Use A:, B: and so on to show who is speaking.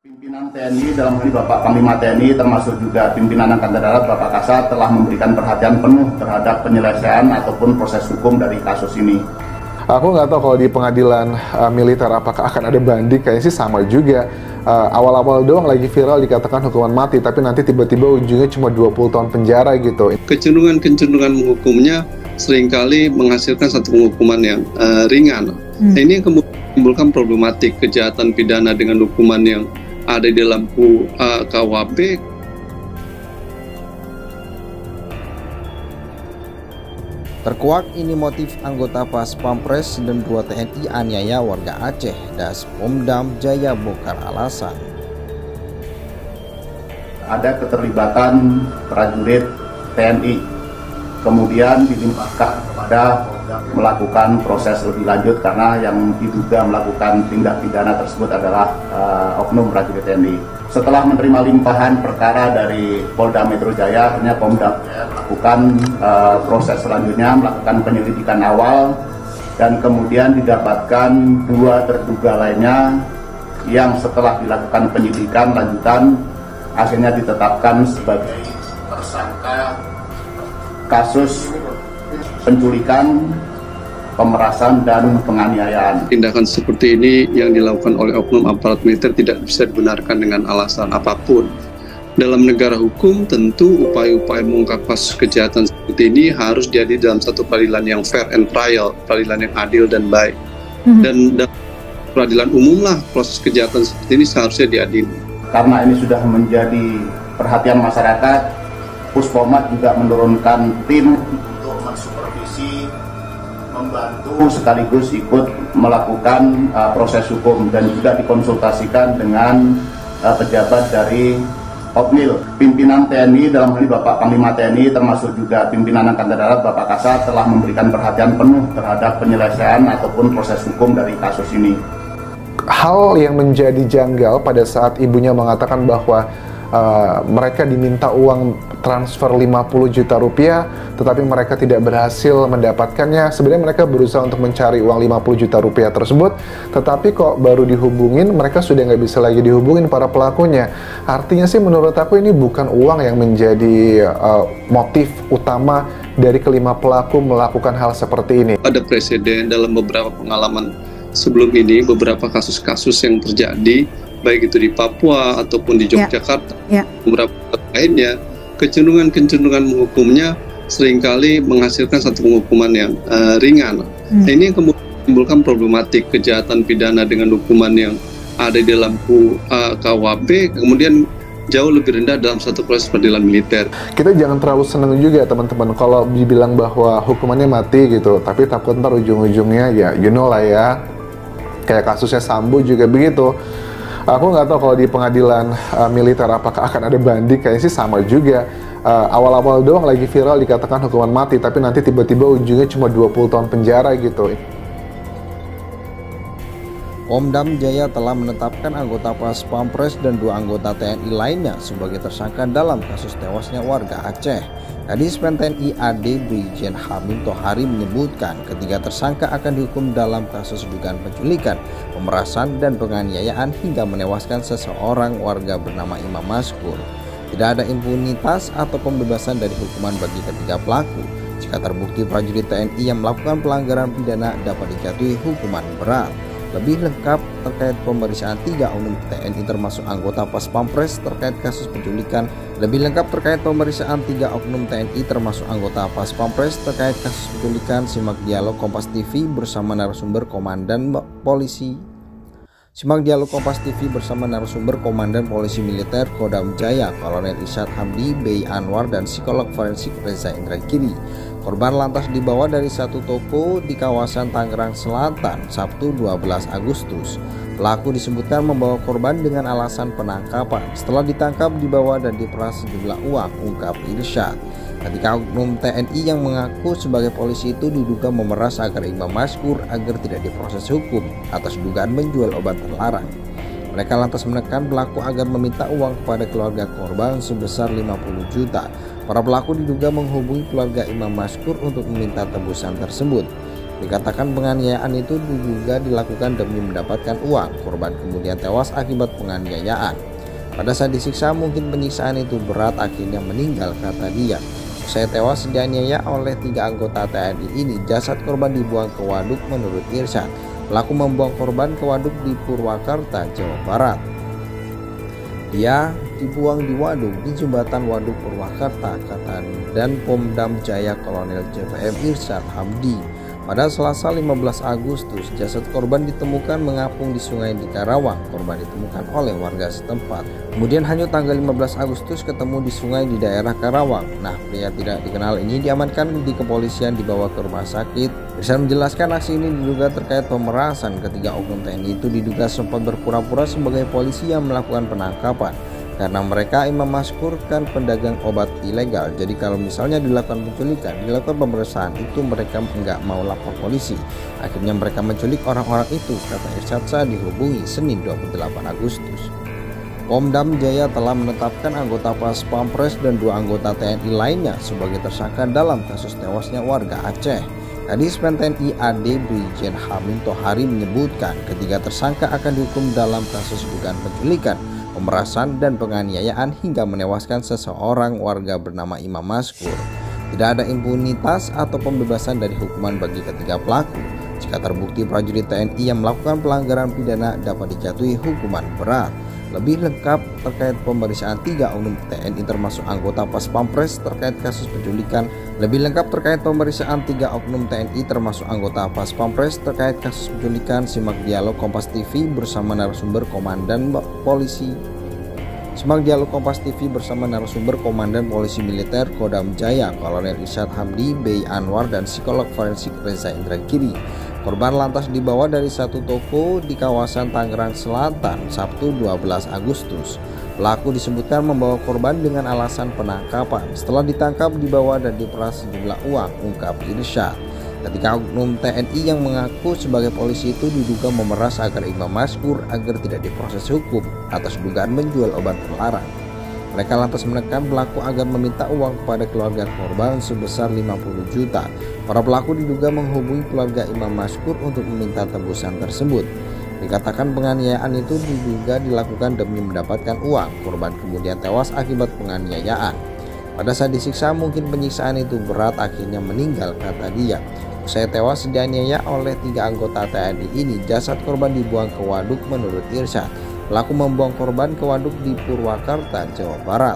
A: Pimpinan TNI dalam hal ini Bapak Panglima TNI termasuk juga pimpinan Angkatan Darat Bapak Kasat telah memberikan perhatian penuh terhadap penyelesaian ataupun proses hukum dari kasus ini.
B: Aku nggak tahu kalau di pengadilan militer apakah akan ada banding, kayaknya sih sama juga. Awal-awal doang lagi viral dikatakan hukuman mati, tapi nanti tiba-tiba ujungnya cuma 20 tahun penjara gitu.
C: Kecenderungan menghukumnya seringkali menghasilkan satu penghukuman yang ringan. Nah, ini yang kemudian menimbulkan problematik kejahatan pidana dengan hukuman yang ada di dalam KUHP.
D: Terkuak ini motif anggota Pas Pampres dan 2 TNI aniaya warga Aceh. Das Pomdam Jaya bongkar alasan.
A: Ada keterlibatan prajurit TNI, kemudian dilimpahkan kepada melakukan proses lebih lanjut karena yang diduga melakukan tindak pidana tersebut adalah oknum prajurit TNI. Setelah menerima limpahan perkara dari Polda Metro Jaya, akhirnya Pomdam Jaya melakukan proses selanjutnya, melakukan penyelidikan awal, dan kemudian didapatkan 2 terduga lainnya yang setelah dilakukan penyidikan lanjutan akhirnya ditetapkan sebagai tersangka kasus penculikan, pemerasan, dan penganiayaan.
C: Tindakan seperti ini yang dilakukan oleh oknum aparat militer tidak bisa dibenarkan dengan alasan apapun. Dalam negara hukum, tentu upaya-upaya mengungkap kasus kejahatan seperti ini harus diadili dalam satu peradilan yang fair and trial, peradilan yang adil dan baik. Dan dalam peradilan umum lah proses kejahatan seperti ini seharusnya diadili.
A: Karena ini sudah menjadi perhatian masyarakat, Puspomad juga menurunkan tim untuk mensupervisi, membantu sekaligus ikut melakukan proses hukum dan juga dikonsultasikan dengan pejabat dari OPNIL. Pimpinan TNI dalam hal ini Bapak Panglima TNI termasuk juga pimpinan Angkatan Darat Bapak Kasat telah memberikan perhatian penuh terhadap penyelesaian ataupun proses hukum dari kasus ini.
B: Hal yang menjadi janggal pada saat ibunya mengatakan bahwa mereka diminta uang transfer 50 juta rupiah, tetapi mereka tidak berhasil mendapatkannya. Sebenarnya mereka berusaha untuk mencari uang 50 juta rupiah tersebut, tetapi kok baru dihubungin, mereka sudah nggak bisa lagi dihubungin para pelakunya. Artinya sih menurut aku ini bukan uang yang menjadi motif utama dari kelima pelaku melakukan hal seperti ini.
C: Ada presiden dalam beberapa pengalaman sebelum ini, beberapa kasus-kasus yang terjadi, baik itu di Papua ataupun di Yogyakarta, beberapa lainnya, kecenderungan menghukumnya seringkali menghasilkan satu penghukuman yang ringan. Nah, ini yang kemudian menimbulkan problematik kejahatan pidana dengan hukuman yang ada di dalam KUHP, kemudian jauh lebih rendah dalam satu proses peradilan militer.
B: Kita jangan terlalu senang juga teman-teman kalau dibilang bahwa hukumannya mati gitu, tapi takut ntar ujung-ujungnya ya you know lah ya, kayak kasusnya Sambo juga begitu. Aku nggak tahu kalau di pengadilan militer apakah akan ada banding, kayaknya sih sama juga. Awal-awal doang lagi viral dikatakan hukuman mati, tapi nanti tiba-tiba ujungnya cuma 20 tahun penjara gitu.
D: Pomdam Jaya telah menetapkan anggota Pas Pampres dan 2 anggota TNI lainnya sebagai tersangka dalam kasus tewasnya warga Aceh. Kadis TNI AD Brigjen Hamim Tohari menyebutkan ketiga tersangka akan dihukum dalam kasus dugaan penculikan, pemerasan, dan penganiayaan hingga menewaskan seseorang warga bernama Imam Maskur. Tidak ada impunitas atau pembebasan dari hukuman bagi ketiga pelaku. Jika terbukti prajurit TNI yang melakukan pelanggaran pidana dapat dijatuhi hukuman berat. Lebih lengkap terkait pemeriksaan 3 oknum TNI termasuk anggota Pas Pampres terkait kasus penculikan. Lebih lengkap terkait pemeriksaan 3 oknum TNI termasuk anggota Pas Pampres terkait kasus penculikan, simak dialog Kompas TV bersama narasumber Komandan Polisi. Simak dialog Kompas TV bersama narasumber Komandan Polisi Militer Kodam Jaya Kolonel Isyad Hamdi, Bey Anwar, dan psikolog forensik Reza Indragiri. Korban lantas dibawa dari satu toko di kawasan Tangerang Selatan Sabtu 12 Agustus. Pelaku disebutkan membawa korban dengan alasan penangkapan. Setelah ditangkap, dibawa dan diperas sejumlah uang, ungkap Irsyad. Ketika oknum TNI yang mengaku sebagai polisi itu diduga memeras agar Imam Maskur agar tidak diproses hukum atas dugaan menjual obat terlarang. Mereka lantas menekan pelaku agar meminta uang kepada keluarga korban sebesar 50 juta. Para pelaku diduga menghubungi keluarga Imam Maskur untuk meminta tebusan tersebut. Dikatakan penganiayaan itu diduga dilakukan demi mendapatkan uang. Korban kemudian tewas akibat penganiayaan. Pada saat disiksa mungkin penyiksaan itu berat, akhirnya meninggal, kata dia. Usai tewas dianiaya oleh 3 anggota TNI ini, jasad korban dibuang ke waduk menurut Irsyad. Pelaku membuang korban ke waduk di Purwakarta, Jawa Barat. Dia dibuang di waduk di jembatan Waduk Purwakarta, kata dan Pomdam Jaya Kolonel JPM Irsyad Hamdi. Pada Selasa 15 Agustus, jasad korban ditemukan mengapung di sungai di Karawang. Korban ditemukan oleh warga setempat. Kemudian hanyut tanggal 15 Agustus ketemu di sungai di daerah Karawang. Nah, pria tidak dikenal ini diamankan di kepolisian, dibawa ke rumah sakit. Irsyad menjelaskan aksi ini diduga terkait pemerasan. Ketiga oknum TNI itu diduga sempat berpura-pura sebagai polisi yang melakukan penangkapan. Karena mereka imam maskur kan pedagang obat ilegal, jadi kalau misalnya dilakukan penculikan, dilakukan pemeriksaan, itu mereka nggak mau lapor polisi. Akhirnya mereka menculik orang-orang itu, kata Irsyad saat dihubungi Senin 28 Agustus. Pomdam Jaya telah menetapkan anggota Pas Pampres dan 2 anggota TNI lainnya sebagai tersangka dalam kasus tewasnya warga Aceh. Kadis TNI AD Brigjen Hamin Tohari menyebutkan ketiga tersangka akan dihukum dalam kasus dugaan penculikan, pemerasan dan penganiayaan hingga menewaskan seseorang warga bernama Imam Maskur. Tidak ada impunitas atau pembebasan dari hukuman bagi ketiga pelaku. Jika terbukti prajurit TNI yang melakukan pelanggaran pidana dapat dijatuhi hukuman berat. Lebih lengkap terkait pemeriksaan 3 oknum TNI termasuk anggota Pas Pampres terkait kasus penculikan. Lebih lengkap terkait pemeriksaan 3 oknum TNI termasuk anggota Pas Pampres terkait kasus penculikan, simak dialog Kompas TV bersama narasumber Komandan Polisi. Simak dialog Kompas TV bersama narasumber Komandan Polisi Militer Kodam Jaya Kolonel Irsyad Hamdi, BI Anwar dan psikolog forensik Reza Indragiri. Korban lantas dibawa dari satu toko di kawasan Tangerang Selatan Sabtu 12 Agustus. Pelaku disebutkan membawa korban dengan alasan penangkapan. Setelah ditangkap dibawa dan diperas sejumlah uang, ungkap Irsyad. Ketika oknum TNI yang mengaku sebagai polisi itu diduga memeras agar Imam Maskur agar tidak diproses hukum atas dugaan menjual obat terlarang. Mereka lantas menekan pelaku agar meminta uang kepada keluarga korban sebesar 50 juta. Para pelaku diduga menghubungi keluarga Imam Maskur untuk meminta tebusan tersebut. Dikatakan penganiayaan itu diduga dilakukan demi mendapatkan uang. Korban kemudian tewas akibat penganiayaan. Pada saat disiksa mungkin penyiksaan itu berat, akhirnya meninggal, kata dia. Usai tewas dianiaya oleh 3 anggota TNI ini, jasad korban dibuang ke waduk menurut Irsyad. Pelaku membuang korban ke waduk di Purwakarta, Jawa Barat.